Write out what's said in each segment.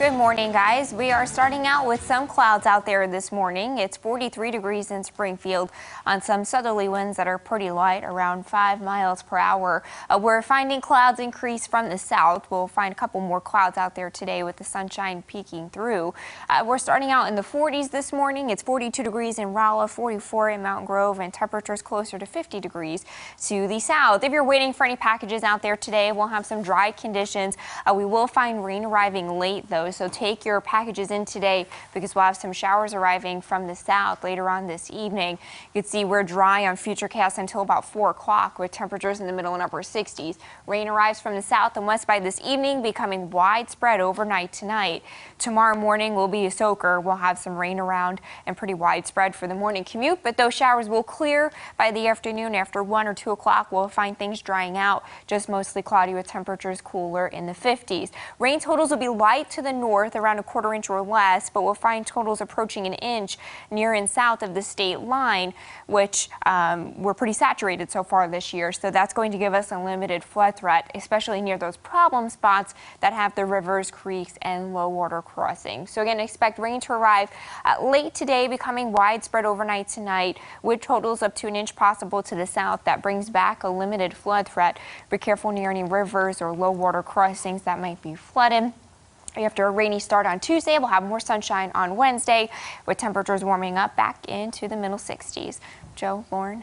Good morning, guys. We are starting out with some clouds out there this morning. It's 43 degrees in Springfield on some southerly winds that are pretty light, around 5 miles per hour. We're finding clouds increase from the south. We'll find a couple more clouds out there today with the sunshine peeking through. We're starting out in the 40s this morning. It's 42 degrees in Rolla, 44 in Mountain Grove, and temperatures closer to 50 degrees to the south. If you're waiting for any packages out there today, we'll have some dry conditions. We will find rain arriving late, though, so take your packages in today because we'll have some showers arriving from the south later on this evening. You can see we're dry on Futurecast until about 4 o'clock with temperatures in the middle and upper 60s. Rain arrives from the south and west by this evening, becoming widespread overnight tonight. Tomorrow morning will be a soaker. We'll have some rain around and pretty widespread for the morning commute, but those showers will clear by the afternoon. After 1 or 2 o'clock, we'll find things drying out, just mostly cloudy with temperatures cooler in the 50s. Rain totals will be light to the north, around a 1/4 inch or less, but we'll find totals approaching an inch near and south of the state line, which we're pretty saturated so far this year. So that's going to give us a limited flood threat, especially near those problem spots that have the rivers, creeks, and low water crossings. So again, expect rain to arrive late today, becoming widespread overnight tonight, with totals up to an inch possible to the south. That brings back a limited flood threat. Be careful near any rivers or low water crossings that might be flooded. After a rainy start on Tuesday, we'll have more sunshine on Wednesday, with temperatures warming up back into the middle 60s. Joe, Lauren.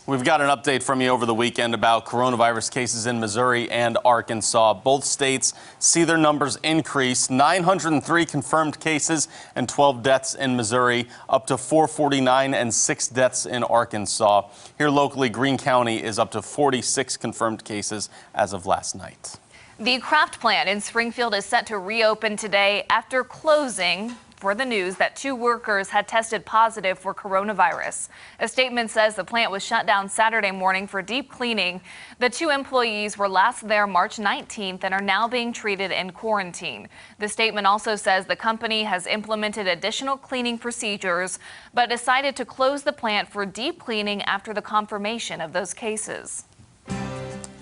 We've got an update from you over the weekend about coronavirus cases in Missouri and Arkansas. Both states see their numbers increase. 903 confirmed cases and 12 deaths in Missouri, up to 449 and 6 deaths in Arkansas. Here locally, Greene County is up to 46 confirmed cases as of last night. The Kraft plant in Springfield is set to reopen today after closing for the news that 2 workers had tested positive for coronavirus. A statement says the plant was shut down Saturday morning for deep cleaning. The 2 employees were last there March 19th and are now being treated in quarantine. The statement also says the company has implemented additional cleaning procedures, but decided to close the plant for deep cleaning after the confirmation of those cases.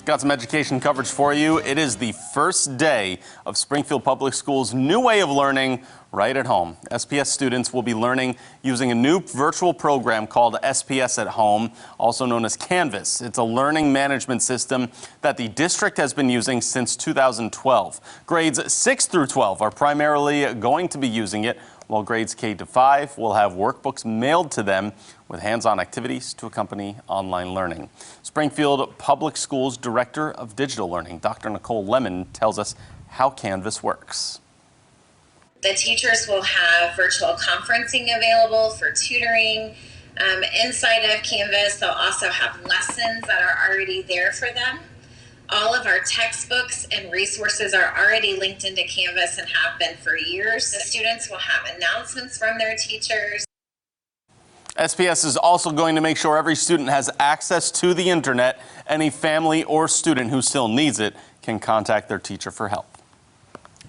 Got some education coverage for you. It is the first day of Springfield Public Schools' new way of learning right at home. SPS students will be learning using a new virtual program called SPS at Home, also known as Canvas. It's a learning management system that the district has been using since 2012. Grades 6 through 12 are primarily going to be using it, while grades K to 5 will have workbooks mailed to them with hands-on activities to accompany online learning. Springfield Public Schools Director of Digital Learning, Dr. Nicole Lemon, tells us how Canvas works. The teachers will have virtual conferencing available for tutoring. Inside of Canvas, they'll also have lessons that are already there for them. All of our textbooks and resources are already linked into Canvas and have been for years. The students will have announcements from their teachers. SPS is also going to make sure every student has access to the internet. Any family or student who still needs it can contact their teacher for help.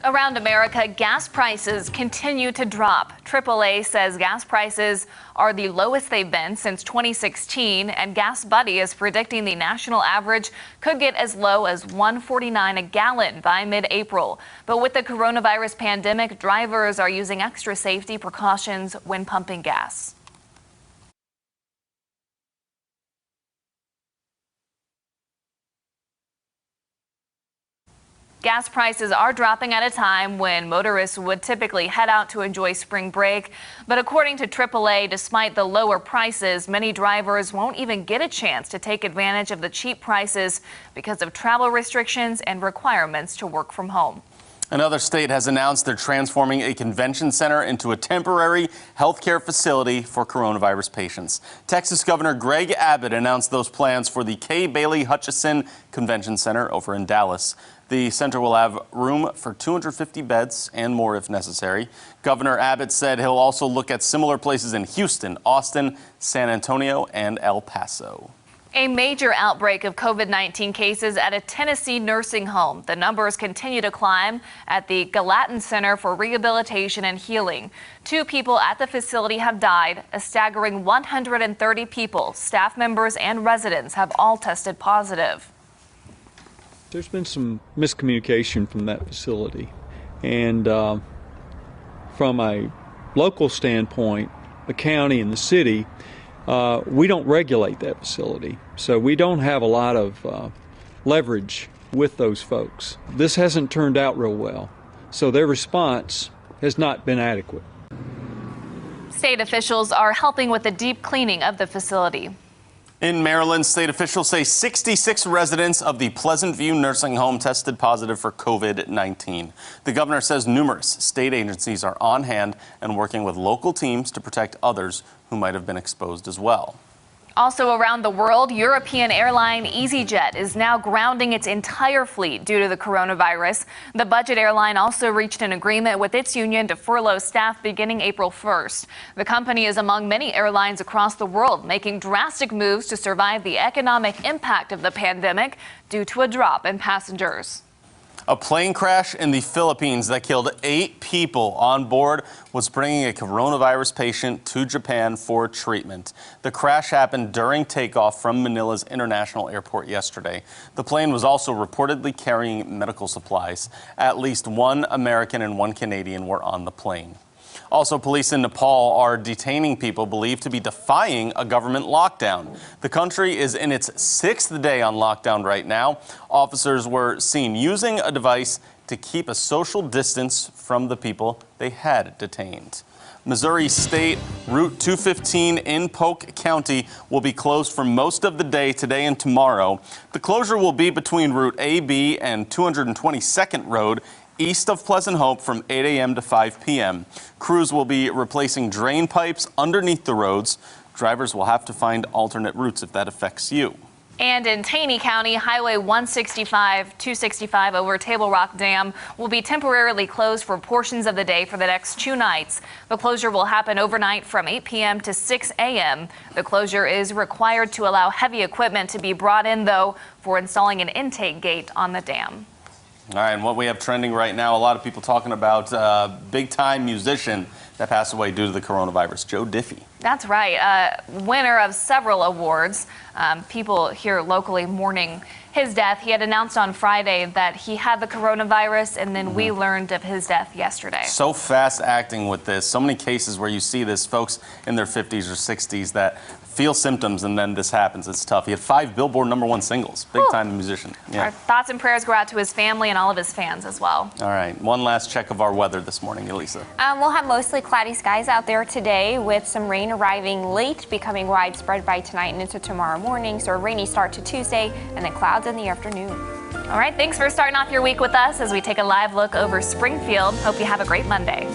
Around America, gas prices continue to drop. AAA says gas prices are the lowest they've been since 2016, and Gas Buddy is predicting the national average could get as low as $1.49 a gallon by mid-April. But with the coronavirus pandemic, drivers are using extra safety precautions when pumping gas. Gas prices are dropping at a time when motorists would typically head out to enjoy spring break. But according to AAA, despite the lower prices, many drivers won't even get a chance to take advantage of the cheap prices because of travel restrictions and requirements to work from home. Another state has announced they're transforming a convention center into a temporary healthcare facility for coronavirus patients. Texas Governor Greg Abbott announced those plans for the Kay Bailey Hutchison Convention Center over in Dallas. The center will have room for 250 beds and more if necessary. Governor Abbott said he'll also look at similar places in Houston, Austin, San Antonio, and El Paso. A major outbreak of COVID-19 cases at a Tennessee nursing home. The numbers continue to climb at the Gallatin Center for Rehabilitation and Healing. 2 people at the facility have died. A staggering 130 people, staff members and residents, have all tested positive. There's been some miscommunication from that facility, and from a local standpoint, the county and the city, we don't regulate that facility. So we don't have a lot of leverage with those folks. This hasn't turned out real well. So their response has not been adequate. State officials are helping with the deep cleaning of the facility. In Maryland, state officials say 66 residents of the Pleasant View nursing home tested positive for COVID-19. The governor says numerous state agencies are on hand and working with local teams to protect others who might have been exposed as well. Also around the world, European airline EasyJet is now grounding its entire fleet due to the coronavirus. The budget airline also reached an agreement with its union to furlough staff beginning April 1st. The company is among many airlines across the world making drastic moves to survive the economic impact of the pandemic due to a drop in passengers. A plane crash in the Philippines that killed 8 people on board was bringing a coronavirus patient to Japan for treatment. The crash happened during takeoff from Manila's international airport yesterday. The plane was also reportedly carrying medical supplies. At least 1 American and 1 Canadian were on the plane. Also, police in Nepal are detaining people believed to be defying a government lockdown. The country is in its 6th day on lockdown right now. Officers were seen using a device to keep a social distance from the people they had detained. Missouri State Route 215 in Polk County will be closed for most of the day today and tomorrow. The closure will be between Route AB and 222nd Road east of Pleasant Hope from 8 a.m. to 5 p.m. Crews will be replacing drain pipes underneath the roads. Drivers will have to find alternate routes if that affects you. And in Taney County, Highway 265 over Table Rock Dam will be temporarily closed for portions of the day for the next 2 nights. The closure will happen overnight from 8 p.m. to 6 a.m. The closure is required to allow heavy equipment to be brought in, though, for installing an intake gate on the dam. All right, and what we have trending right now, a lot of people talking about big-time musician that passed away due to the coronavirus, Joe Diffie. That's right, winner of several awards. People here locally mourning his death. He had announced on Friday that he had the coronavirus, and then we learned of his death yesterday. So fast acting with this. So many cases where you see this, folks in their 50s or 60s that feel symptoms and then this happens. It's tough. He had 5 Billboard #1 singles. Big time musician. Yeah. Our thoughts and prayers go out to his family and all of his fans as well. All right. One last check of our weather this morning, Elisa. We'll have mostly cloudy skies out there today with some rain arriving late, becoming widespread by tonight and into tomorrow morning. So a rainy start to Tuesday and then clouds in the afternoon. All right. Thanks for starting off your week with us as we take a live look over Springfield. Hope you have a great Monday.